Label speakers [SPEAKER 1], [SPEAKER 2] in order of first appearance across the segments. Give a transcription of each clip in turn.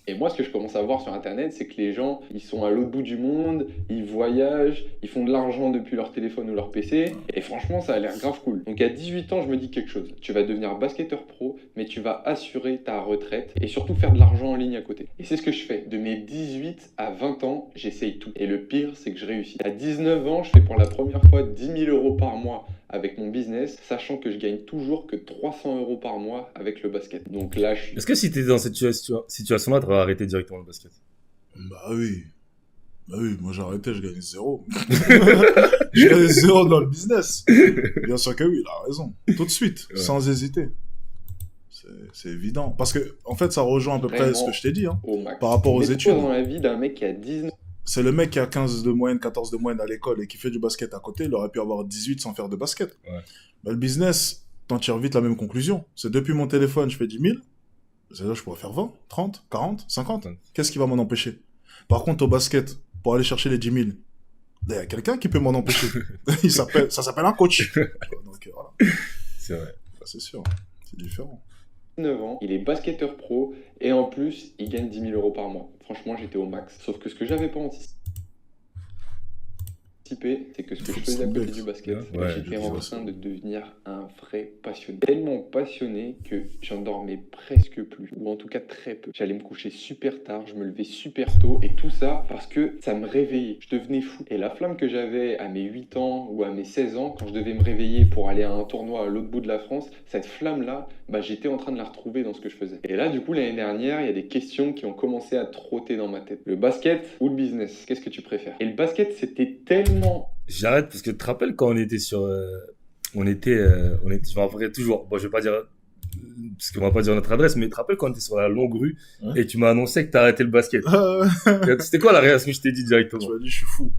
[SPEAKER 1] Et moi, ce que je commence à voir sur Internet, c'est que les gens, ils sont à l'autre bout du monde, ils voyagent, ils font de l'argent depuis leur téléphone ou leur PC. Et franchement, ça a l'air grave cool. Donc à 18 ans, je me dis quelque chose. Tu vas devenir basketteur pro, mais tu vas assurer ta retraite et surtout faire de l'argent en ligne à côté. Et c'est ce que je fais. De mes 18 à 20 ans, j'essaye tout. Et le pire, c'est que je réussis. À 19 ans, je fais pour la première fois 10 000 euros par mois avec mon business, sachant que je gagne toujours que 300 euros par mois avec le basket. Donc là, je suis...
[SPEAKER 2] Est-ce que si t'étais dans cette situation-là, t'aurais arrêté directement le basket?
[SPEAKER 3] Bah oui. Bah oui, moi j'ai arrêté, je gagnais zéro. Je gagnais zéro dans le business. Bien sûr que oui, il a raison. Tout de suite,
[SPEAKER 2] Ouais.
[SPEAKER 3] sans hésiter. C'est évident. Parce que, en fait, ça rejoint à peu près ce que je t'ai dit, hein,
[SPEAKER 1] au max.
[SPEAKER 3] par rapport aux
[SPEAKER 1] Mets-toi
[SPEAKER 3] études.
[SPEAKER 1] dans la vie d'un mec qui a 19...
[SPEAKER 3] C'est le mec qui a 15 de moyenne, 14 de moyenne à l'école et qui fait du basket à côté, il aurait pu avoir 18 sans faire de basket.
[SPEAKER 2] Ouais.
[SPEAKER 3] Bah, le business, t'en tires vite la même conclusion. C'est depuis mon téléphone, je fais 10 000. C'est là, je pourrais faire 20, 30, 40, 50.
[SPEAKER 2] Ouais.
[SPEAKER 3] Qu'est-ce qui va m'en empêcher? Par contre, au basket, pour aller chercher les 10 000, il y a quelqu'un qui peut m'en empêcher. Ça s'appelle un coach. Donc, voilà.
[SPEAKER 2] C'est vrai.
[SPEAKER 3] Ça, c'est sûr. C'est différent.
[SPEAKER 1] 19 ans, il est basketteur pro et en plus, il gagne 10 000 euros par mois. Franchement, j'étais au max. Sauf que ce que j'avais pas anticipé, c'est que ce que je faisais à côté du basket,
[SPEAKER 2] Ouais,
[SPEAKER 1] j'étais
[SPEAKER 3] je
[SPEAKER 1] en
[SPEAKER 3] vois
[SPEAKER 1] train
[SPEAKER 3] ça.
[SPEAKER 1] de devenir un vrai passionné. Tellement passionné que j'en dormais presque plus, ou en tout cas très peu. J'allais me coucher super tard, je me levais super tôt, et tout ça parce que ça me réveillait. Je devenais fou. Et la flamme que j'avais à mes 8 ans ou à mes 16 ans, quand je devais me réveiller pour aller à un tournoi à l'autre bout de la France, cette flamme-là, bah, j'étais en train de la retrouver dans ce que je faisais. Et là, du coup, l'année dernière, il y a des questions qui ont commencé à trotter dans ma tête. Le basket ou le business? Qu'est-ce que tu préfères? Et le basket, c'était tellement...
[SPEAKER 2] J'arrête parce que tu te rappelles quand on était sur. Je me rappellerai toujours. Bon, je vais pas dire. Parce qu'on va pas dire notre adresse, mais tu te rappelles quand on était sur la longue rue
[SPEAKER 3] Ouais.
[SPEAKER 2] et tu m'as annoncé que t'as arrêté le basket. C'était quoi la réaction que je t'ai dit directement?
[SPEAKER 3] Tu m'as dit, je suis fou.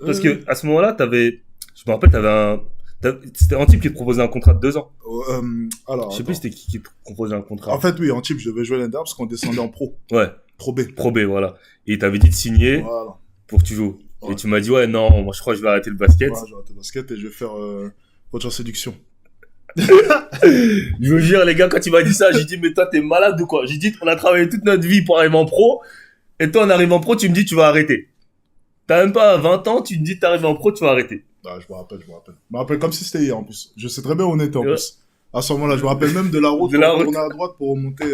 [SPEAKER 2] Parce que à ce moment-là, je me rappelle, c'était un type qui te proposait un contrat de 2 ans.
[SPEAKER 3] Alors,
[SPEAKER 2] Je sais plus
[SPEAKER 3] attends.
[SPEAKER 2] c'était qui te proposait un contrat.
[SPEAKER 3] En fait, oui, en type, je devais jouer l'année dernière parce qu'on descendait en pro.
[SPEAKER 2] Ouais,
[SPEAKER 3] Pro B.
[SPEAKER 2] Pro B, voilà. Et il t'avait dit de signer
[SPEAKER 3] Voilà.
[SPEAKER 2] pour que tu joues.
[SPEAKER 3] Ouais.
[SPEAKER 2] Et tu m'as dit, ouais, non, moi je crois que je vais arrêter le basket.
[SPEAKER 3] Voilà, j'ai arrêté le basket et je vais faire coach en séduction.
[SPEAKER 2] Je veux dire, les gars, quand il m'a dit ça, j'ai dit, mais toi, t'es malade ou quoi? J'ai dit, on a travaillé toute notre vie pour arriver en pro. Et toi, en arrivant en pro, tu me dis, tu vas arrêter. T'as même pas 20 ans, tu me dis, t'arrives en pro, tu vas arrêter.
[SPEAKER 3] Ah, je me rappelle. Je me rappelle comme si c'était hier en plus. Je sais très bien où on était en
[SPEAKER 2] Ouais.
[SPEAKER 3] plus. À ce moment-là, je me rappelle même de la route
[SPEAKER 2] De
[SPEAKER 3] pour
[SPEAKER 2] la route.
[SPEAKER 3] tourner à droite pour remonter.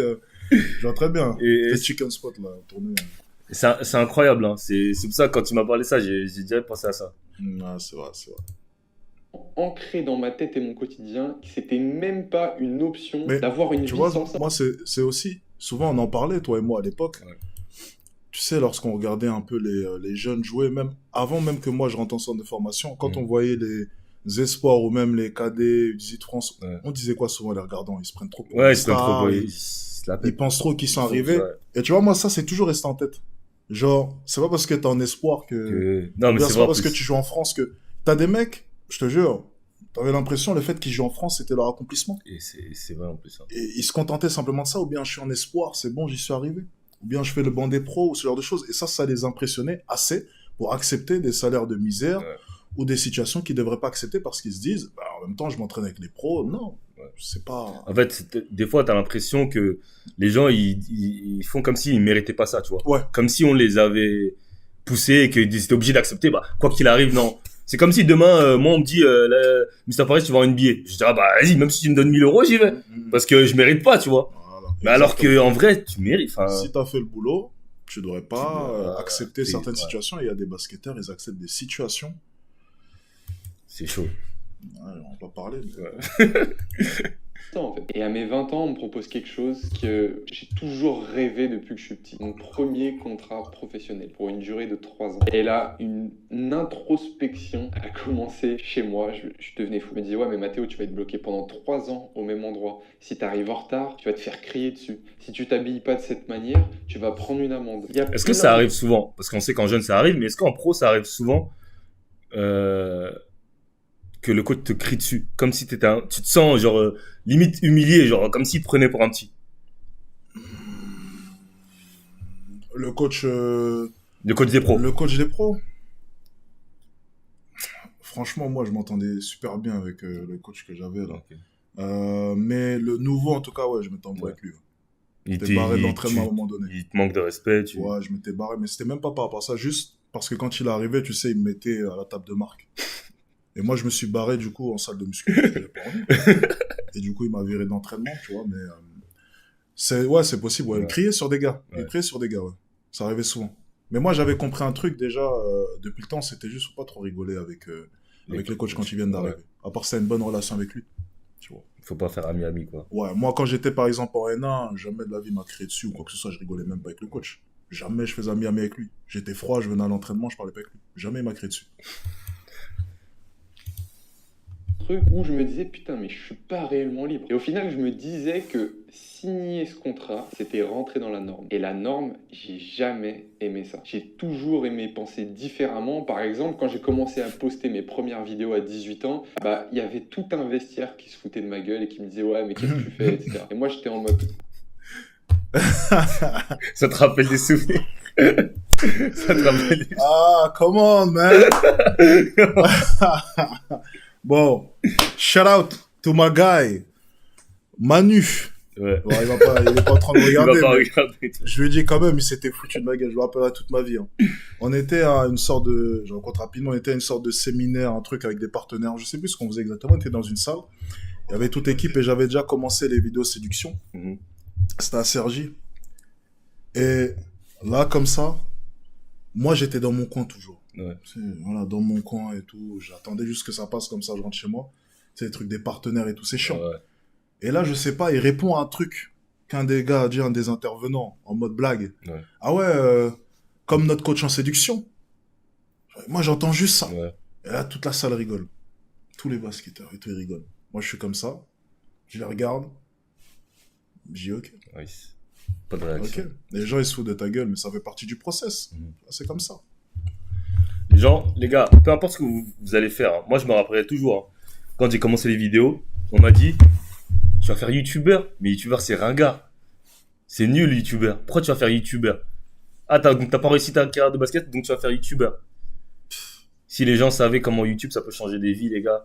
[SPEAKER 3] Je vois très bien.
[SPEAKER 2] Et
[SPEAKER 3] Les chicken spot là, tourner.
[SPEAKER 2] c'est incroyable, hein. C'est pour ça, quand tu m'as parlé de ça, j'ai direct pensé à ça.
[SPEAKER 3] Ah, c'est vrai, c'est vrai.
[SPEAKER 1] ancré dans ma tête et mon quotidien que c'était même pas une option
[SPEAKER 3] Mais
[SPEAKER 1] d'avoir une
[SPEAKER 3] tu
[SPEAKER 1] vie
[SPEAKER 3] vois,
[SPEAKER 1] sans ça.
[SPEAKER 3] moi, c'est aussi. Souvent, on en parlait, toi et moi, à l'époque.
[SPEAKER 2] Ouais.
[SPEAKER 3] Tu sais, lorsqu'on regardait un peu les jeunes jouer, même avant même que moi je rentre en centre de formation, quand
[SPEAKER 2] Mm.
[SPEAKER 3] on voyait les espoirs ou même les cadets U18 France,
[SPEAKER 2] Ouais.
[SPEAKER 3] on disait quoi souvent les regardants? Ils se prennent trop pour
[SPEAKER 2] Ouais,
[SPEAKER 3] des
[SPEAKER 2] ils se prennent trop
[SPEAKER 3] stars,
[SPEAKER 2] pour
[SPEAKER 3] ils,
[SPEAKER 2] ils se la
[SPEAKER 3] ils
[SPEAKER 2] pètent.
[SPEAKER 3] pensent trop qu'ils sont
[SPEAKER 2] Ils font
[SPEAKER 3] arrivés.
[SPEAKER 2] ça,
[SPEAKER 3] Et tu vois, moi, ça, c'est toujours resté en tête. Genre, c'est pas parce que t'es en espoir que...
[SPEAKER 2] Non, mais
[SPEAKER 3] Bien,
[SPEAKER 2] c'est
[SPEAKER 3] c'est pas
[SPEAKER 2] vrai, en
[SPEAKER 3] parce que
[SPEAKER 2] plus.
[SPEAKER 3] tu joues en France que... T'as des mecs, je te jure, t'avais l'impression le fait qu'ils jouent en France, c'était leur accomplissement.
[SPEAKER 2] Et c'est vrai, en plus, hein.
[SPEAKER 3] Et ils se contentaient simplement de ça, ou bien je suis en espoir, c'est bon, j'y suis arrivé. Ou bien je fais le banc des pros, ou ce genre de choses. Et ça les impressionnait assez pour accepter des salaires de misère
[SPEAKER 2] Ouais.
[SPEAKER 3] ou des situations qu'ils devraient pas accepter parce qu'ils se disent, bah, en même temps, je m'entraîne avec les pros. Non,
[SPEAKER 2] Ouais.
[SPEAKER 3] c'est pas...
[SPEAKER 2] En fait, des fois, t'as l'impression que les gens, ils font comme s'ils méritaient pas ça, tu vois.
[SPEAKER 3] Ouais,
[SPEAKER 2] Comme si on les avait poussés et qu'ils étaient obligés d'accepter, bah, quoi qu'il arrive, non. C'est comme si demain, moi, on me dit, Mr. Paris, tu vas en NBA. Je dirais, bah, vas-y, même si tu me donnes 1000 euros, j'y vais. Parce que je mérite pas, tu vois.
[SPEAKER 3] voilà.
[SPEAKER 2] Mais alors que,
[SPEAKER 3] Exactement.
[SPEAKER 2] en vrai, tu mérites, enfin,
[SPEAKER 3] Si t'as fait le boulot, tu devrais pas
[SPEAKER 2] dois,
[SPEAKER 3] accepter certaines
[SPEAKER 2] ouais.
[SPEAKER 3] situations. Il y a des basketteurs, ils acceptent des situations.
[SPEAKER 2] c'est chaud.
[SPEAKER 3] Ouais, on va parler. Mais...
[SPEAKER 2] Ouais.
[SPEAKER 1] Ça, en fait. Et à mes 20 ans, on me propose quelque chose que j'ai toujours rêvé depuis que je suis petit. Mon premier contrat professionnel pour une durée de 3 ans. Et là, une introspection a commencé chez moi. Je devenais fou. Je me disais, ouais, mais Mathéo, tu vas être bloqué pendant 3 ans au même endroit. Si tu arrives en retard, tu vas te faire crier dessus. Si tu t'habilles pas de cette manière, tu vas prendre une amende. Il y a
[SPEAKER 2] Est-ce que
[SPEAKER 1] plein
[SPEAKER 2] ça
[SPEAKER 1] de-
[SPEAKER 2] arrive souvent? Parce qu'on sait qu'en jeune, ça arrive, mais est-ce qu'en pro, ça arrive souvent, que le coach te crie dessus? Comme si tu te sens, genre, limite humilié, genre, comme s'il te prenait pour un petit.
[SPEAKER 3] Le coach,
[SPEAKER 2] Le coach des pros.
[SPEAKER 3] le coach des pros. Franchement, moi, je m'entendais super bien avec le coach que j'avais là.
[SPEAKER 2] Ok.
[SPEAKER 3] Mais le nouveau, en tout cas, ouais, je m'entends
[SPEAKER 2] Ouais.
[SPEAKER 3] avec lui. J'étais barré de l'entraînement à un moment donné.
[SPEAKER 2] Il te manque de respect.
[SPEAKER 3] Ouais, je m'étais barré, mais c'était même pas par rapport à ça, juste parce que quand il arrivait, tu sais, il me mettait à la table de marque. Et moi, je me suis barré, du coup, en salle de muscu. J'avais pas envie. Et du coup, il m'a viré d'entraînement, tu vois, mais c'est possible, ouais.
[SPEAKER 2] Ouais.
[SPEAKER 3] Il criait sur des gars.
[SPEAKER 2] Ouais.
[SPEAKER 3] Il criait sur des gars, ouais. Ça arrivait souvent. Mais moi, j'avais compris un truc déjà depuis le temps, c'était juste faut pas trop rigoler avec les coachs quand ils viennent d'arriver.
[SPEAKER 2] Ouais.
[SPEAKER 3] À part ça, une bonne relation avec lui, tu vois.
[SPEAKER 2] Faut pas faire ami-ami, quoi.
[SPEAKER 3] Ouais, moi, quand j'étais par exemple en N1, jamais de la vie m'a crié dessus ou quoi que ce soit, je rigolais même pas avec le coach. Jamais je faisais ami-ami avec lui. J'étais froid, je venais à l'entraînement, je parlais pas avec lui. Jamais il m'a crié dessus.
[SPEAKER 1] Truc où je me disais putain mais je suis pas réellement libre. Et au final je me disais que signer ce contrat c'était rentrer dans la norme. Et la norme, j'ai jamais aimé ça. J'ai toujours aimé penser différemment. Par exemple quand j'ai commencé à poster mes premières vidéos à 18 ans, bah il y avait tout un vestiaire qui se foutait de ma gueule et qui me disait ouais mais qu'est-ce que tu fais, etc. Et moi j'étais en mode
[SPEAKER 2] Ça te rappelle des souvenirs. Ça te rappelle des...
[SPEAKER 3] Ah, come on, man! Bon, shout out to my guy, Manu.
[SPEAKER 2] Ouais.
[SPEAKER 3] Bon, il est pas en train de
[SPEAKER 2] Il va
[SPEAKER 3] regarder.
[SPEAKER 2] pas
[SPEAKER 3] Mais
[SPEAKER 2] regarder.
[SPEAKER 3] je lui ai dit quand même, il s'était foutu de ma gueule. Je me rappellerai toute ma vie. Hein. On était à une sorte de, je raconte rapidement, on était à une sorte de séminaire, un truc avec des partenaires. Je sais plus ce qu'on faisait exactement. On était dans une salle. Il y avait toute équipe et j'avais déjà commencé les vidéos séduction.
[SPEAKER 2] Mhm.
[SPEAKER 3] C'était à Cergy. Et là, comme ça, moi, j'étais dans mon coin toujours.
[SPEAKER 2] Ouais.
[SPEAKER 3] Tu sais, voilà, dans mon coin et tout. J'attendais juste que ça passe comme ça, je rentre chez moi. Tu sais, les trucs des partenaires et tout, c'est chiant.
[SPEAKER 2] Ouais.
[SPEAKER 3] Et là, je sais pas, il répond à un truc qu'un des gars a dit, un des intervenants, en mode blague.
[SPEAKER 2] Ouais.
[SPEAKER 3] Ah ouais, comme notre coach en séduction. Moi, j'entends juste ça.
[SPEAKER 2] Ouais.
[SPEAKER 3] Et là, toute la salle rigole. Tous les basketteurs et tout, ils rigolent. Moi, je suis comme ça. Je les regarde. Je dis ok.
[SPEAKER 2] Ouais. Pas de
[SPEAKER 3] Ok.
[SPEAKER 2] réaction.
[SPEAKER 3] Les gens, ils se foutent de ta gueule, mais ça fait partie du process.
[SPEAKER 2] Mhm.
[SPEAKER 3] C'est comme ça.
[SPEAKER 2] Les gens, les gars, peu importe ce que vous allez faire, hein. Moi je me rappellerai toujours, hein. Quand j'ai commencé les vidéos, on m'a dit tu vas faire youtubeur, mais youtubeur c'est ringard, c'est nul youtubeur, pourquoi tu vas faire youtubeur? Ah donc t'as pas réussi ta carrière de basket donc tu vas faire youtubeur. Si les gens savaient comment YouTube ça peut changer des vies les gars,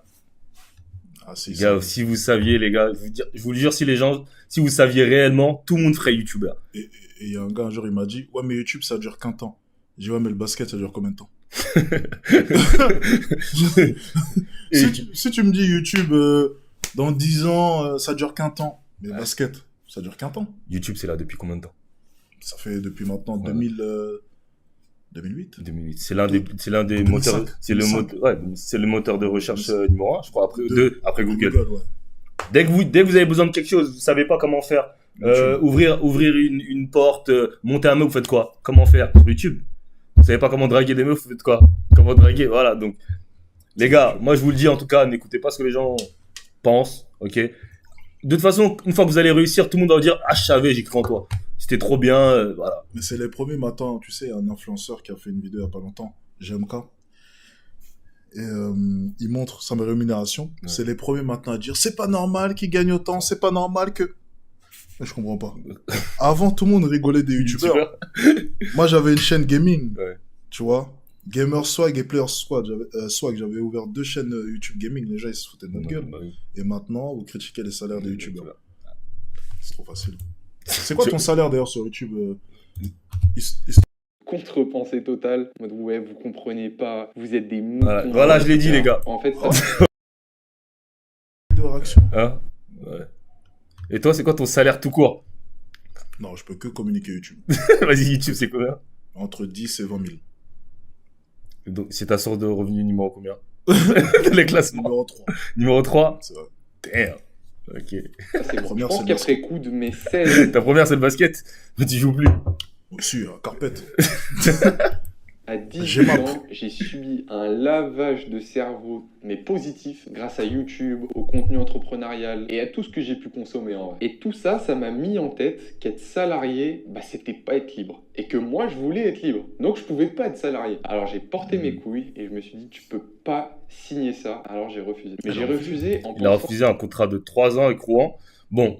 [SPEAKER 3] Ah, si,
[SPEAKER 2] les gars, si vous saviez les gars, je vous le jure, si vous saviez réellement, tout le monde ferait youtubeur.
[SPEAKER 3] Et il y a un gars un jour, il m'a dit ouais, mais YouTube, ça dure qu'un temps. J'ai dit ouais, mais le basket, ça dure combien de temps? Si tu me dis YouTube, dans 10 ans, ça dure qu'un temps. Mais basket, ça dure qu'un temps.
[SPEAKER 2] YouTube c'est là depuis combien de temps?
[SPEAKER 3] Ça fait depuis maintenant
[SPEAKER 2] Ouais.
[SPEAKER 3] 2008.
[SPEAKER 2] 2008. C'est l'un des
[SPEAKER 3] 2005.
[SPEAKER 2] moteurs, c'est le
[SPEAKER 3] 2005.
[SPEAKER 2] moteur, ouais, c'est le moteur de recherche numéro 1, je crois, après,
[SPEAKER 3] Deux.
[SPEAKER 2] après Google.
[SPEAKER 3] Ouais.
[SPEAKER 2] Dès que vous avez besoin de quelque chose, vous savez pas comment faire,
[SPEAKER 3] YouTube.
[SPEAKER 2] ouvrir une porte, monter un meuble, vous faites quoi? Comment faire? Sur YouTube. Vous savez pas comment draguer des meufs, vous faites quoi? Comment draguer? Voilà, donc, les gars, moi je vous le dis en tout cas, n'écoutez pas ce que les gens pensent, ok? De toute façon, une fois que vous allez réussir, tout le monde va vous dire, ah, je savais, j'ai cru en toi. C'était trop bien, voilà.
[SPEAKER 3] Mais c'est les premiers matins, tu sais, un influenceur qui a fait une vidéo il y a pas longtemps, GMK. Et il montre sa rémunération.
[SPEAKER 2] Ouais.
[SPEAKER 3] C'est les premiers matins à dire c'est pas normal qu'il gagne autant, c'est pas normal que. Mais je comprends pas. Avant, tout le monde rigolait des youtubeurs. Moi, j'avais une chaîne gaming,
[SPEAKER 2] Ouais.
[SPEAKER 3] tu vois. Gamer Swag et Player Swag. J'avais ouvert 2 chaînes YouTube gaming. Les gens, ils se foutaient de notre gueule.
[SPEAKER 2] Bah oui.
[SPEAKER 3] Et maintenant, vous critiquez les salaires des youtubeurs.
[SPEAKER 2] Voilà.
[SPEAKER 3] C'est trop facile. C'est quoi ton salaire d'ailleurs sur YouTube
[SPEAKER 1] contre-pensée totale. En mode, ouais, vous comprenez pas, vous êtes des moutons.
[SPEAKER 2] Voilà, je l'ai dit, les gars.
[SPEAKER 1] En fait, ça,
[SPEAKER 3] de réaction.
[SPEAKER 2] Hein? Ouais. Et toi, c'est quoi ton salaire tout court?
[SPEAKER 3] Non, je peux que communiquer YouTube.
[SPEAKER 2] Vas-y, YouTube, c'est combien?
[SPEAKER 3] Entre 10 et 20 000.
[SPEAKER 2] Donc, c'est ta source de revenu numéro combien? Les classements.
[SPEAKER 3] Numéro 3.
[SPEAKER 2] Numéro 3?
[SPEAKER 3] C'est vrai.
[SPEAKER 2] Damn. Ok.
[SPEAKER 1] ça, c'est bon. Je
[SPEAKER 3] Première,
[SPEAKER 1] pense
[SPEAKER 3] c'est
[SPEAKER 1] qu'après coup de mes 16
[SPEAKER 2] Ta première, c'est le basket. Mais tu joues plus.
[SPEAKER 3] Au-dessus, carpette.
[SPEAKER 1] à 18
[SPEAKER 3] J'ai ma-
[SPEAKER 1] ans, j'ai subi un lavage de cerveau, mais positif, grâce à YouTube, au contenu entrepreneurial et à tout ce que j'ai pu consommer en vrai. Et tout ça, ça m'a mis en tête qu'être salarié, bah, c'était pas être libre. Et que moi, je voulais être libre. Donc, je pouvais pas être salarié. Alors, j'ai porté mes couilles et je me suis dit, tu peux pas signer ça. Alors, j'ai refusé. Mais j'ai refusé en
[SPEAKER 2] Il a
[SPEAKER 1] pensant...
[SPEAKER 2] refusé un contrat de 3 ans avec Rouen. Bon.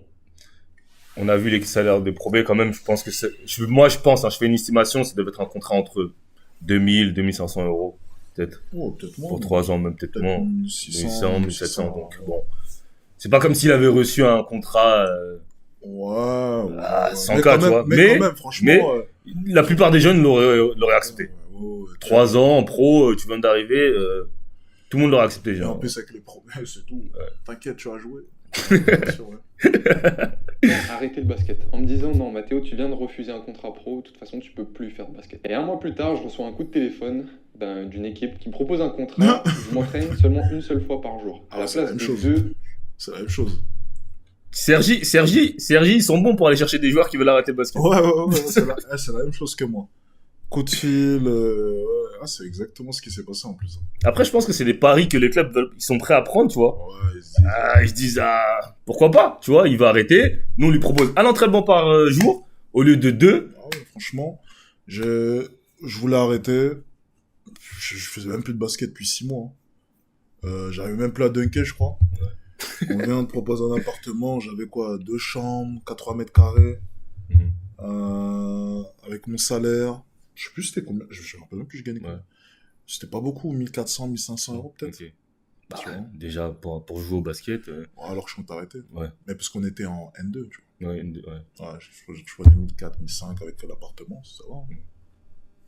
[SPEAKER 2] On a vu les salaires des probés quand même. Je pense que c'est. Moi, je pense, hein, je fais une estimation, ça devait être un contrat entre 2000, 2500 euros. Peut-être.
[SPEAKER 3] Oh, peut-être moins.
[SPEAKER 2] Pour 3 ans, même peut-être
[SPEAKER 3] Peut-être
[SPEAKER 2] moins.
[SPEAKER 3] 1600,
[SPEAKER 2] 1700, 1700. Donc, bon. C'est pas comme s'il avait reçu un contrat
[SPEAKER 3] Ouais.
[SPEAKER 2] Ah,
[SPEAKER 3] ouais.
[SPEAKER 2] 100K,
[SPEAKER 3] Mais quand
[SPEAKER 2] tu
[SPEAKER 3] même-
[SPEAKER 2] vois.
[SPEAKER 3] Mais quand même, franchement.
[SPEAKER 2] La plupart des jeunes l'auraient accepté. 3 ans en pro, tu viens d'arriver, tout le monde l'aurait accepté.
[SPEAKER 3] Et en
[SPEAKER 2] Genre.
[SPEAKER 3] plus, avec les promesses et tout. T'inquiète, tu vas jouer.
[SPEAKER 1] Non, arrêter le basket. En me disant, non, Mathéo, tu viens de refuser un contrat pro, de toute façon, tu peux plus faire de basket. Et un mois plus tard, je reçois un coup de téléphone d'une équipe qui me propose un contrat où je m'entraîne seulement une seule fois par jour. À la
[SPEAKER 3] c'est la
[SPEAKER 1] place
[SPEAKER 3] même
[SPEAKER 1] de
[SPEAKER 3] chose.
[SPEAKER 1] deux.
[SPEAKER 3] C'est la même chose.
[SPEAKER 2] Sergi, ils sont bons pour aller chercher des joueurs qui veulent arrêter le basket.
[SPEAKER 3] Ouais, c'est la même chose que moi. Coup de fil, c'est exactement ce qui s'est passé en plus.
[SPEAKER 2] Après, je pense que c'est des paris que les clubs ils sont prêts à prendre, tu vois.
[SPEAKER 3] Ouais, ils se disent,
[SPEAKER 2] Ils se disent, pourquoi pas, tu vois, il va arrêter. Nous, on lui propose un entraînement par jour au lieu de 2.
[SPEAKER 3] ah ouais, franchement, je voulais arrêter. Je faisais même plus de basket depuis 6 mois. J'arrivais même plus à dunker, je crois. On vient de proposer un appartement, j'avais quoi, 2 chambres, 80 mètres carrés, avec mon salaire. Je sais plus c'était combien, je me rappelle même plus je gagnais combien.
[SPEAKER 2] Ouais.
[SPEAKER 3] C'était pas beaucoup, 1400, 1500 euros peut-être.
[SPEAKER 2] Ok.
[SPEAKER 3] Tu vois.
[SPEAKER 2] Déjà, pour jouer au basket,
[SPEAKER 3] Ouais, alors que je compte arrêter.
[SPEAKER 2] ouais.
[SPEAKER 3] Mais parce qu'on était en N2, tu vois.
[SPEAKER 2] Ouais.
[SPEAKER 3] Ouais, je vois des 1400, 1500 avec l'appartement, ça va.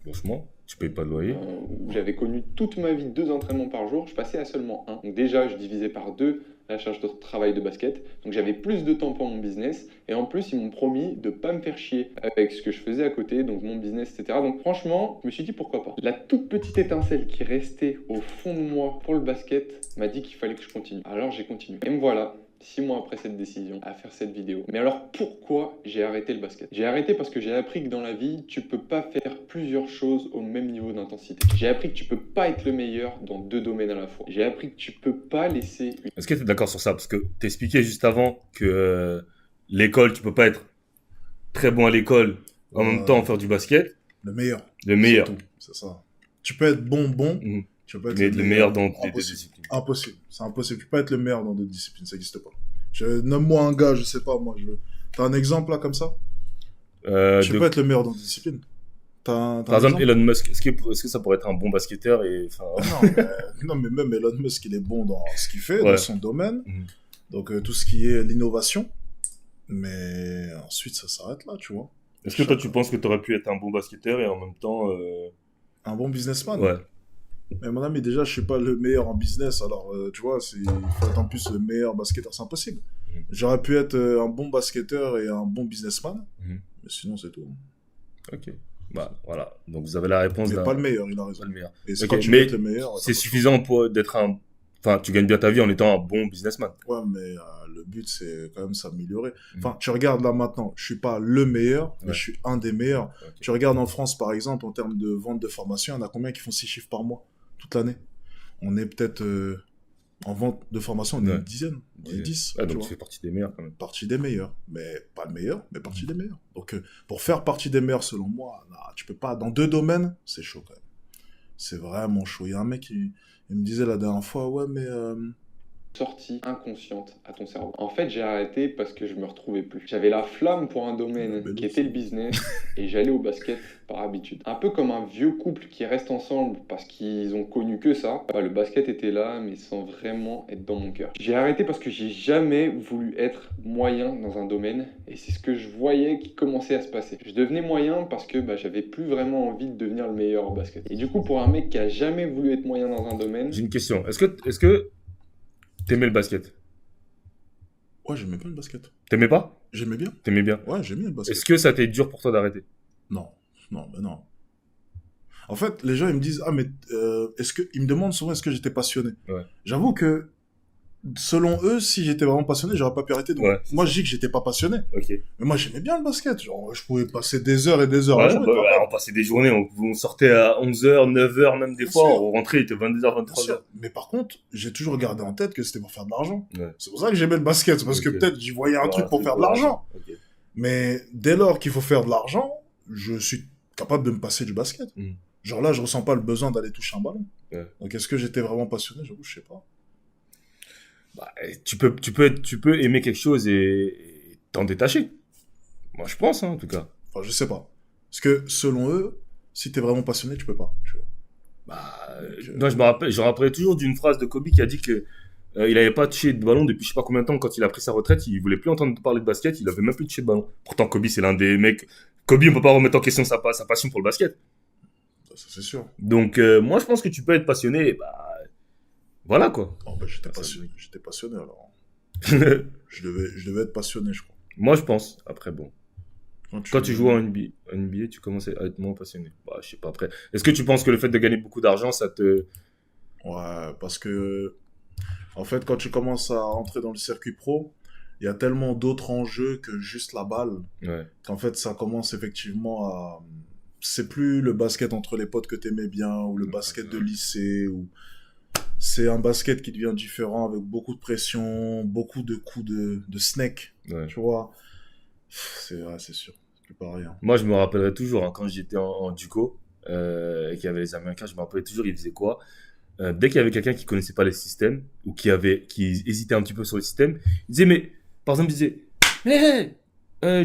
[SPEAKER 2] Franchement, tu payes pas de loyer.
[SPEAKER 1] Où j'avais connu toute ma vie 2 entraînements par jour, je passais à seulement 1. Donc déjà, je divisais par 2 la charge de travail de basket. Donc j'avais plus de temps pour mon business. Et en plus, ils m'ont promis de pas me faire chier avec ce que je faisais à côté, donc mon business, etc. Donc franchement, je me suis dit pourquoi pas. La toute petite étincelle qui restait au fond de moi pour le basket m'a dit qu'il fallait que je continue. Alors j'ai continué. Et me voilà. 6 mois après cette décision, à faire cette vidéo. Mais alors pourquoi j'ai arrêté le basket? J'ai arrêté parce que j'ai appris que dans la vie, tu peux pas faire plusieurs choses au même niveau d'intensité. J'ai appris que tu peux pas être le meilleur dans 2 domaines à la fois. J'ai appris que tu peux pas laisser une...
[SPEAKER 2] Est-ce que tu es d'accord sur ça? Parce que t'expliquais juste avant que l'école, tu peux pas être très bon à l'école en même temps faire du basket.
[SPEAKER 3] Le meilleur.
[SPEAKER 2] Le meilleur.
[SPEAKER 3] C'est tout, c'est ça. Tu peux être bon,
[SPEAKER 2] Mhm.
[SPEAKER 3] tu peux être
[SPEAKER 2] Mais le meilleur dans les 2
[SPEAKER 3] Impossible.
[SPEAKER 2] disciplines.
[SPEAKER 3] Impossible. C'est impossible. Tu peux pas être le meilleur dans 2 disciplines, ça n'existe pas. Nomme-moi un gars, je sais pas, moi. T'as un exemple là comme ça? Tu peux pas être le meilleur dans 2 disciplines. T'as
[SPEAKER 2] Par
[SPEAKER 3] un
[SPEAKER 2] exemple, Elon Musk, est-ce que ça pourrait être un bon basketteur et
[SPEAKER 3] non, mais même Elon Musk, il est bon dans ce qu'il fait,
[SPEAKER 2] Ouais.
[SPEAKER 3] dans son domaine.
[SPEAKER 2] Mhm.
[SPEAKER 3] Donc tout ce qui est l'innovation. Mais ensuite, ça s'arrête là, tu vois.
[SPEAKER 2] Est-ce que toi tu penses que tu aurais pu être un bon basketteur et en même temps
[SPEAKER 3] Un bon businessman.
[SPEAKER 2] ouais.
[SPEAKER 3] Mais mon ami, déjà, je suis pas le meilleur en business, alors tu vois, il faut être en plus le meilleur basketteur, c'est impossible.
[SPEAKER 2] Mhm.
[SPEAKER 3] J'aurais pu être un bon basketteur et un bon businessman,
[SPEAKER 2] Mhm.
[SPEAKER 3] mais sinon c'est tout.
[SPEAKER 2] Ok. Bah voilà. Donc vous avez la réponse
[SPEAKER 3] Mais
[SPEAKER 2] d'un
[SPEAKER 3] pas le meilleur, il a raison.
[SPEAKER 2] pas le meilleur.
[SPEAKER 3] Et c'est
[SPEAKER 2] Ok,
[SPEAKER 3] quand tu
[SPEAKER 2] mais
[SPEAKER 3] veux être le meilleur.
[SPEAKER 2] C'est suffisant pour d'être un. Enfin, tu gagnes bien ta vie en étant un bon businessman.
[SPEAKER 3] Ouais, mais le but, c'est quand même s'améliorer.
[SPEAKER 2] Mhm.
[SPEAKER 3] Enfin, tu regardes là maintenant, je suis pas le meilleur, mais
[SPEAKER 2] Ouais.
[SPEAKER 3] je suis un des meilleurs.
[SPEAKER 2] Ok.
[SPEAKER 3] Tu regardes en France, par exemple, en termes de vente de formation, il y en a combien qui font 6 chiffres par mois, toute l'année? On est peut-être, en vente de formation, on est
[SPEAKER 2] Ouais.
[SPEAKER 3] une dizaine, on est 10.
[SPEAKER 2] Ah,
[SPEAKER 3] tu
[SPEAKER 2] donc
[SPEAKER 3] vois.
[SPEAKER 2] tu fais partie des meilleurs quand même.
[SPEAKER 3] Partie des meilleurs, mais pas le meilleur, mais partie des meilleurs. Donc, pour faire partie des meilleurs, selon moi, non, tu peux pas. Dans 2 domaines, c'est chaud quand même. C'est vraiment chaud. Il y a un mec qui il me disait la dernière fois, ouais, mais
[SPEAKER 1] sortie inconsciente à ton cerveau. En fait, j'ai arrêté parce que je me retrouvais plus. J'avais la flamme pour un domaine
[SPEAKER 3] Mais
[SPEAKER 1] qui
[SPEAKER 3] non,
[SPEAKER 1] était le business et j'allais au basket par habitude. Un peu comme un vieux couple qui reste ensemble parce qu'ils ont connu que ça. Bah, le basket était là, mais sans vraiment être dans mon cœur. J'ai arrêté parce que j'ai jamais voulu être moyen dans un domaine et c'est ce que je voyais qui commençait à se passer. Je devenais moyen parce que j'avais plus vraiment envie de devenir le meilleur au basket. Et du coup, pour un mec qui a jamais voulu être moyen dans un domaine,
[SPEAKER 2] J'ai une question. Est-ce que t'aimais le basket?
[SPEAKER 3] ouais, j'aimais bien le basket.
[SPEAKER 2] T'aimais pas?
[SPEAKER 3] J'aimais bien.
[SPEAKER 2] T'aimais bien.
[SPEAKER 3] Ouais, j'aimais le basket.
[SPEAKER 2] Est-ce que ça a été dur pour toi d'arrêter?
[SPEAKER 3] Non, mais non. En fait, les gens, ils me disent, ah, mais ils me demandent souvent est-ce que j'étais passionné.
[SPEAKER 2] Ouais.
[SPEAKER 3] J'avoue que, selon eux, si j'étais vraiment passionné, j'aurais pas pu arrêter. Donc,
[SPEAKER 2] Ouais,
[SPEAKER 3] moi, je dis que j'étais pas passionné.
[SPEAKER 2] Ok.
[SPEAKER 3] Mais moi, j'aimais bien le basket. Genre, je pouvais passer des heures et des heures à
[SPEAKER 2] Ouais,
[SPEAKER 3] jouer.
[SPEAKER 2] bah,
[SPEAKER 3] toi.
[SPEAKER 2] on passait des journées, on sortait à 11h, 9h même des
[SPEAKER 3] Bien
[SPEAKER 2] fois,
[SPEAKER 3] sûr.
[SPEAKER 2] on rentrait, il était 22h,
[SPEAKER 3] Bien
[SPEAKER 2] 23h.
[SPEAKER 3] sûr. Mais par contre, j'ai toujours gardé en tête que c'était pour faire de l'argent.
[SPEAKER 2] Ouais.
[SPEAKER 3] C'est pour ça que j'aimais le basket. C'est parce que
[SPEAKER 2] Ok.
[SPEAKER 3] peut-être j'y voyais un truc pour faire de l'argent.
[SPEAKER 2] Ok.
[SPEAKER 3] Mais dès lors qu'il faut faire de l'argent, je suis capable de me passer du basket.
[SPEAKER 2] Mm.
[SPEAKER 3] Genre là, je ressens pas le besoin d'aller toucher un ballon.
[SPEAKER 2] Ouais.
[SPEAKER 3] Donc est-ce que j'étais vraiment passionné? J'avoue, je sais pas.
[SPEAKER 2] Bah, tu peux aimer quelque chose et t'en détacher. Moi, je pense, hein, en tout cas.
[SPEAKER 3] Enfin, je sais pas. Parce que selon eux, si t'es vraiment passionné, tu peux pas. Tu vois.
[SPEAKER 2] Bah, moi, je me rappelle toujours d'une phrase de Kobe qui a dit que Il avait pas touché de ballon depuis je sais pas combien de temps. Quand il a pris sa retraite, il voulait plus entendre parler de basket. Il avait même plus touché de ballon. Pourtant, Kobe, c'est l'un des mecs. Kobe, on peut pas remettre en question sa passion pour le basket.
[SPEAKER 3] Ça, c'est sûr.
[SPEAKER 2] Donc, moi, je pense que tu peux être passionné. Bah, voilà quoi.
[SPEAKER 3] Oh, bah, j'étais passionné alors. Je devais être passionné, je crois.
[SPEAKER 2] Moi, je pense. Après, bon. Quand tu joues en
[SPEAKER 3] NBA,
[SPEAKER 2] NBA, tu commences à être moins passionné. Bah, je sais pas après. Est-ce que tu penses que le fait de gagner beaucoup d'argent, ça te.
[SPEAKER 3] ouais, parce que, en fait, quand tu commences à entrer dans le circuit pro, il y a tellement d'autres enjeux que juste la balle,
[SPEAKER 2] Ouais.
[SPEAKER 3] qu'en fait, ça commence effectivement à... C'est plus le basket entre les potes que t'aimais bien, ou le basket de lycée, ou... C'est un basket qui devient différent, avec beaucoup de pression, beaucoup de coups de snake,
[SPEAKER 2] Ouais.
[SPEAKER 3] tu vois. C'est sûr, c'est plus pareil. Hein.
[SPEAKER 2] Moi, je me rappellerai toujours, hein, quand j'étais en Duco, et qu'il y avait les Américains, je me rappelais toujours, ils faisaient quoi? Dès qu'il y avait quelqu'un qui connaissait pas les systèmes, ou qui hésitait un petit peu sur le système, il disait, mais, par exemple, il disait, mais,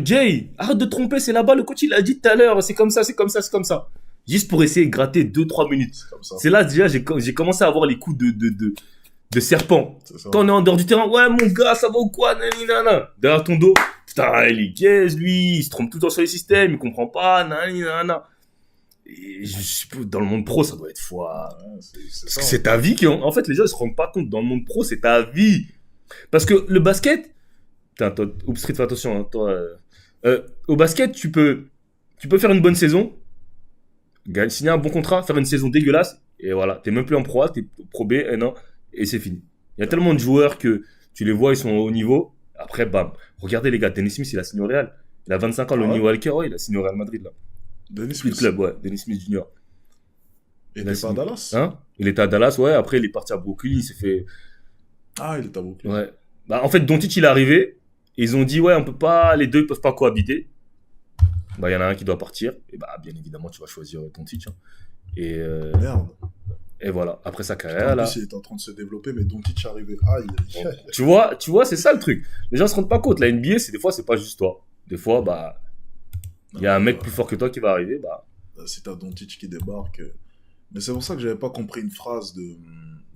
[SPEAKER 2] Jay, arrête de te tromper, c'est là-bas, le coach, il a dit tout à l'heure, c'est comme ça, c'est comme ça, c'est comme ça. Juste pour essayer de gratter 2-3 minutes.
[SPEAKER 3] C'est comme ça.
[SPEAKER 2] C'est là, déjà, j'ai commencé à avoir les coups de serpent.
[SPEAKER 3] C'est ça.
[SPEAKER 2] Quand on est en dehors du terrain, ouais, mon gars, ça va ou quoi, nanana. Derrière ton dos, putain, il est gaze, lui, il se trompe tout le temps sur les systèmes, il comprend pas, nanana. Et dans le monde pro, ça doit être foi.
[SPEAKER 3] Ouais, c'est
[SPEAKER 2] Parce
[SPEAKER 3] ça.
[SPEAKER 2] que c'est ta vie qui, en fait, les gens, ils se rendent pas compte. Dans le monde pro, c'est ta vie. Parce que le basket, putain, toi, Oops Street, fais attention, hein, toi, au basket, tu peux faire une bonne saison, signer un bon contrat, faire une saison dégueulasse, et voilà, t'es même plus en Pro A, t'es Pro B, N1, et c'est fini. Il y a tellement de joueurs que tu les vois, ils sont au haut niveau, après, bam. Regardez les gars, Dennis Smith, il a signé au Real. Il a 25 ans,
[SPEAKER 3] Ah ouais
[SPEAKER 2] Lonnie Walker, ouais, il a signé au Real Madrid, là.
[SPEAKER 3] Dennis
[SPEAKER 2] Split
[SPEAKER 3] Smith.
[SPEAKER 2] club, ouais, Dennis Smith Jr.
[SPEAKER 3] Il
[SPEAKER 2] Il a
[SPEAKER 3] était pas à
[SPEAKER 2] signé.
[SPEAKER 3] Dallas.
[SPEAKER 2] Hein? Il était à Dallas, ouais, après, il est parti à Brooklyn, il s'est fait.
[SPEAKER 3] Ah, il était à Brooklyn.
[SPEAKER 2] Ouais. Bah, en fait, Doncic, il est arrivé, et ils ont dit, ouais, on peut pas, les deux, ils peuvent pas cohabiter. Bah, il y en a un qui doit partir, et bah, bien évidemment, tu vas choisir Doncic, hein.
[SPEAKER 3] Merde.
[SPEAKER 2] Et voilà, après sa
[SPEAKER 3] Putain,
[SPEAKER 2] carrière,
[SPEAKER 3] en
[SPEAKER 2] là.
[SPEAKER 3] plus, il était en train de se développer, mais Doncic est arrivé. Aïe, aïe, aïe.
[SPEAKER 2] Tu vois, c'est ça le truc. Les gens se rendent pas compte. La NBA, des fois, c'est pas juste toi. Des fois, bah, il y a un mec plus fort que toi qui va arriver, bah.
[SPEAKER 3] Si t'as Doncic qui débarque. Mais c'est pour ça que j'avais pas compris une phrase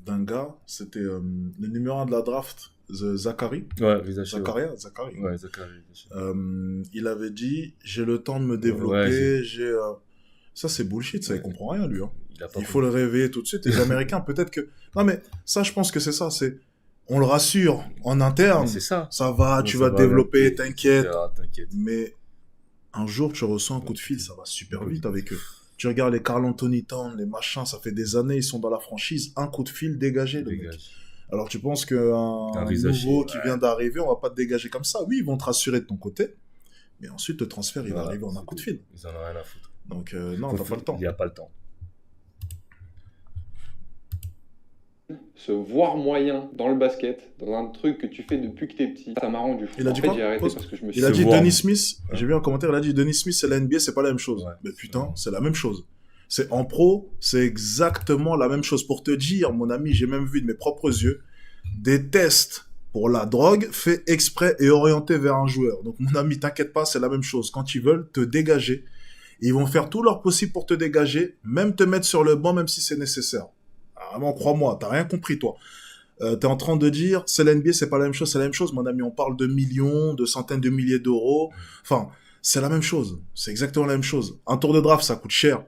[SPEAKER 3] d'un gars. C'était le numéro 1 de la draft, Zachary.
[SPEAKER 2] Ouais, Zachary.
[SPEAKER 3] Zachary.
[SPEAKER 2] Ouais, Zachary.
[SPEAKER 3] Il avait dit j'ai le temps de me développer.
[SPEAKER 2] Ouais,
[SPEAKER 3] j'ai Ça, c'est bullshit. Ça, il comprend rien, lui. Hein.
[SPEAKER 2] Il a pas
[SPEAKER 3] Il faut le réveiller tout de suite. Les Américains, peut-être que. Non, mais ça, je pense que c'est ça. On le rassure en interne.
[SPEAKER 2] C'est ça.
[SPEAKER 3] Ça va,
[SPEAKER 2] Ouais,
[SPEAKER 3] tu
[SPEAKER 2] ça
[SPEAKER 3] vas
[SPEAKER 2] va,
[SPEAKER 3] te développer,
[SPEAKER 2] ouais.
[SPEAKER 3] t'inquiète.
[SPEAKER 2] T'inquiète.
[SPEAKER 3] Mais un jour, tu ressens un coup de fil, ça va super vite avec eux. Tu regardes les Karl Anthony Towns, les machins, ça fait des années, ils sont dans la franchise, un coup de fil dégagé, le mec. Alors tu penses qu'un nouveau qui vient d'arriver, on va pas te dégager comme ça. Oui, ils vont te rassurer de ton côté, mais ensuite le transfert, il va arriver en un coup de fil.
[SPEAKER 2] Ils en ont rien à foutre.
[SPEAKER 3] Donc non, t'as pas le temps.
[SPEAKER 2] Il n'y a pas le temps.
[SPEAKER 1] Se voir moyen dans le basket, dans un truc que tu fais depuis que t'es petit, ça m'a rendu fou.
[SPEAKER 3] Il a dit
[SPEAKER 1] en fait,
[SPEAKER 3] quoi
[SPEAKER 1] j'ai arrêté
[SPEAKER 3] Pause.
[SPEAKER 1] parce que je me suis
[SPEAKER 3] Il a
[SPEAKER 2] Se
[SPEAKER 3] dit
[SPEAKER 2] voir.
[SPEAKER 3] Dennis Smith,
[SPEAKER 2] Ouais.
[SPEAKER 3] j'ai vu un commentaire, il a dit Dennis Smith et la NBA, c'est pas la même chose.
[SPEAKER 2] Ouais.
[SPEAKER 3] Mais putain, c'est la même chose. C'est en pro, c'est exactement la même chose. Pour te dire, mon ami, j'ai même vu de mes propres yeux des tests pour la drogue faits exprès et orientés vers un joueur. Donc mon ami, t'inquiète pas, c'est la même chose. Quand ils veulent te dégager, ils vont faire tout leur possible pour te dégager, même te mettre sur le banc, même si c'est nécessaire. Ah, vraiment, crois-moi, t'as rien compris, toi. T'es en train de dire, c'est l'NBA, c'est pas la même chose, c'est la même chose, mon ami, on parle de millions, de centaines de milliers d'euros. Enfin, c'est la même chose. C'est exactement la même chose. Un tour de draft, ça coûte cher.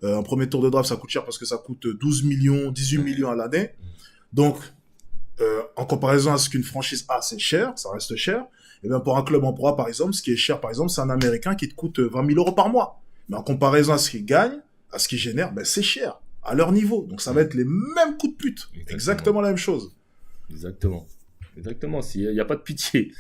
[SPEAKER 3] Un premier tour de draft, ça coûte cher parce que ça coûte 12 millions, 18 millions à l'année. Donc, en comparaison à ce qu'une franchise a, c'est cher, ça reste cher. Et bien, pour un club en proie, par exemple, ce qui est cher, par exemple, c'est un Américain qui te coûte 20 000 euros par mois. Mais en comparaison à ce qu'il gagne, à ce qu'il génère, ben, c'est cher. À leur niveau. Donc, ça va être les mêmes coups de pute. Exactement la même chose.
[SPEAKER 2] Exactement. Exactement. Il n'y a pas de pitié.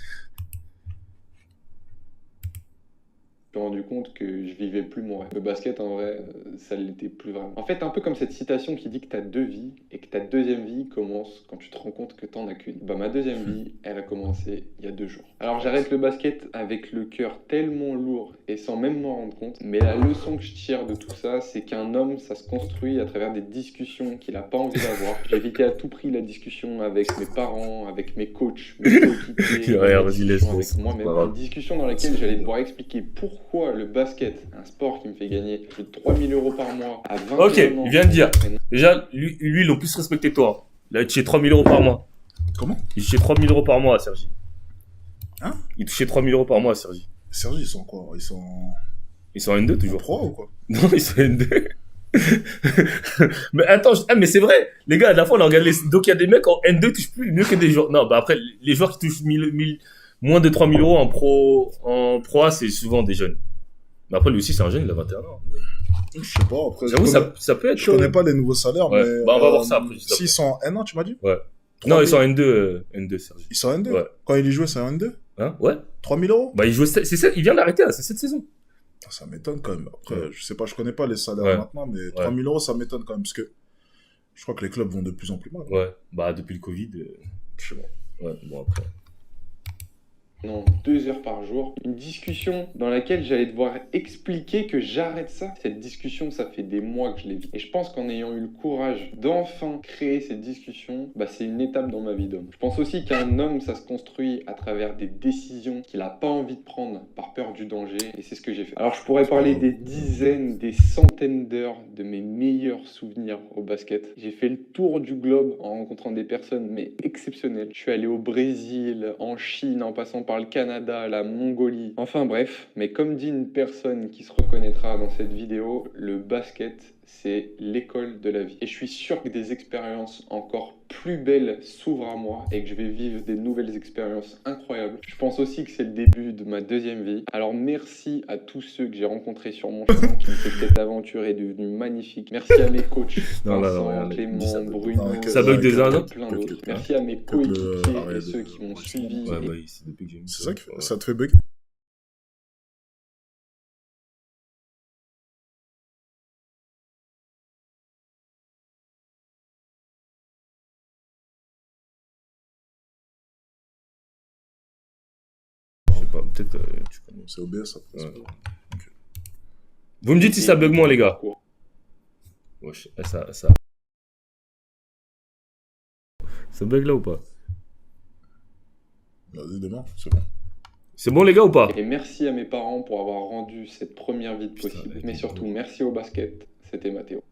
[SPEAKER 1] Je me suis rendu compte que je vivais plus mon rêve. Le basket, en vrai, ça l'était plus vraiment. En fait, un peu comme cette citation qui dit que t'as deux vies et que ta deuxième vie commence quand tu te rends compte que t'en as qu'une. Bah, ma deuxième vie, elle a commencé il y a 2 jours. Alors, j'arrête le basket avec le cœur tellement lourd et sans même m'en rendre compte. Mais la leçon que je tire de tout ça, c'est qu'un homme, ça se construit à travers des discussions qu'il a pas envie d'avoir. J'ai évité à tout prix la discussion avec mes parents, avec mes coachs, mes coéquipiers,
[SPEAKER 2] Ouais,
[SPEAKER 1] la
[SPEAKER 2] vas-y, laisse
[SPEAKER 1] discussion
[SPEAKER 2] pour
[SPEAKER 1] avec
[SPEAKER 2] ça, c'est
[SPEAKER 1] moi-même.
[SPEAKER 2] pas grave.
[SPEAKER 1] Une discussion dans laquelle j'allais devoir expliquer pourquoi le basket, un sport qui me fait gagner plus de 3 000 euros par mois à 21
[SPEAKER 2] Ok,
[SPEAKER 1] ans.
[SPEAKER 2] il vient de dire. Déjà, lui ils l'ont plus respecté que toi. Il a touché 3 000 euros par mois.
[SPEAKER 3] Comment?
[SPEAKER 2] Il touchait 3 000 € par mois, Sergi.
[SPEAKER 3] Hein?
[SPEAKER 2] Il touchait 3 000 € par mois, Sergi.
[SPEAKER 3] Sergi, ils sont quoi? Ils sont
[SPEAKER 2] Ils sont en N2
[SPEAKER 3] en
[SPEAKER 2] toujours.
[SPEAKER 3] 3 ou quoi?
[SPEAKER 2] Non, ils sont N2. Mais attends, mais c'est vrai. Les gars, à la fois, on a regardé donc il y a des mecs en N2 qui touchent plus mieux que des joueurs. Non, bah après, les joueurs qui touchent moins de 3 000 € en pro A, c'est souvent des jeunes. Mais après, lui aussi, c'est un jeune, il a 21 ans.
[SPEAKER 3] Je sais pas, après.
[SPEAKER 2] J'avoue, ça peut être.
[SPEAKER 3] Je connais pas les nouveaux salaires,
[SPEAKER 2] Ouais.
[SPEAKER 3] mais.
[SPEAKER 2] Bah, on va voir ça après, juste après.
[SPEAKER 3] S'ils sont en N1, tu m'as dit?
[SPEAKER 2] Ouais.
[SPEAKER 3] 3
[SPEAKER 2] Non, ils
[SPEAKER 3] 000.
[SPEAKER 2] sont en N2, Sergi.
[SPEAKER 3] Ils sont en N2?
[SPEAKER 2] Ouais.
[SPEAKER 3] Quand il y jouait, c'est en N2?
[SPEAKER 2] Hein? Ouais.
[SPEAKER 3] 3 000 €?
[SPEAKER 2] Bah, il jouait, il vient d'arrêter, là, c'est cette saison.
[SPEAKER 3] Ça m'étonne quand même. Après,
[SPEAKER 2] Ouais.
[SPEAKER 3] je sais pas, je connais pas les salaires
[SPEAKER 2] Ouais.
[SPEAKER 3] maintenant, mais 3 000 €, ça m'étonne quand même, parce que je crois que les clubs vont de plus en plus mal.
[SPEAKER 2] Ouais. Bah, depuis le Covid.
[SPEAKER 3] Je sais pas.
[SPEAKER 2] Ouais, bon, après.
[SPEAKER 1] Non, 2 heures par jour. Une discussion dans laquelle j'allais devoir expliquer que j'arrête ça. Cette discussion, ça fait des mois que je l'ai vis. Et je pense qu'en ayant eu le courage d'enfin créer cette discussion, bah, c'est une étape dans ma vie d'homme. Je pense aussi qu'un homme, ça se construit à travers des décisions qu'il n'a pas envie de prendre par peur du danger. Et c'est ce que j'ai fait. Alors je pourrais parler des dizaines, des centaines d'heures de mes meilleurs souvenirs au basket. J'ai fait le tour du globe en rencontrant des personnes mais exceptionnelles. Je suis allé au Brésil, en Chine, en passant par le Canada, la Mongolie. Enfin bref, mais comme dit une personne qui se reconnaîtra dans cette vidéo, le basket, c'est l'école de la vie. Et je suis sûr que des expériences encore plus belles s'ouvrent à moi et que je vais vivre des nouvelles expériences incroyables. Je pense aussi que c'est le début de ma deuxième vie. Alors merci à tous ceux que j'ai rencontrés sur mon chemin qui me fait que cette aventure est devenue magnifique. Merci à mes coachs,
[SPEAKER 2] Non,
[SPEAKER 1] Vincent,
[SPEAKER 2] regarde,
[SPEAKER 1] Clément, Bruno,
[SPEAKER 2] Ça bug des uns, non
[SPEAKER 1] plein d'autres.
[SPEAKER 3] Quelques-
[SPEAKER 1] Merci à mes
[SPEAKER 3] quelques
[SPEAKER 1] coéquipiers
[SPEAKER 3] arrêts
[SPEAKER 1] et ceux qui m'ont
[SPEAKER 3] de-
[SPEAKER 1] suivi.
[SPEAKER 2] Ouais, bah, c'est depuis que j'ai mis
[SPEAKER 3] C'est ça qui
[SPEAKER 2] Ouais.
[SPEAKER 3] ça te fait bug?
[SPEAKER 2] Je sais pas, peut-être tu connais.
[SPEAKER 3] C'est OBS après.
[SPEAKER 2] Ouais. Vous me dites si ça bug moins, les gars. Ouais, ça bug là ou pas?
[SPEAKER 3] Vas-y, demain, c'est bon.
[SPEAKER 2] C'est bon, les gars, ou pas?
[SPEAKER 1] Et merci à mes parents pour avoir rendu cette première vie
[SPEAKER 2] Putain,
[SPEAKER 1] possible.
[SPEAKER 2] mec,
[SPEAKER 1] Mais surtout, merci au basket. C'était Mathéo.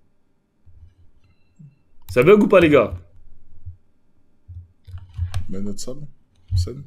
[SPEAKER 2] Ça bug ou pas, les gars?
[SPEAKER 3] Mais notre salle, scène.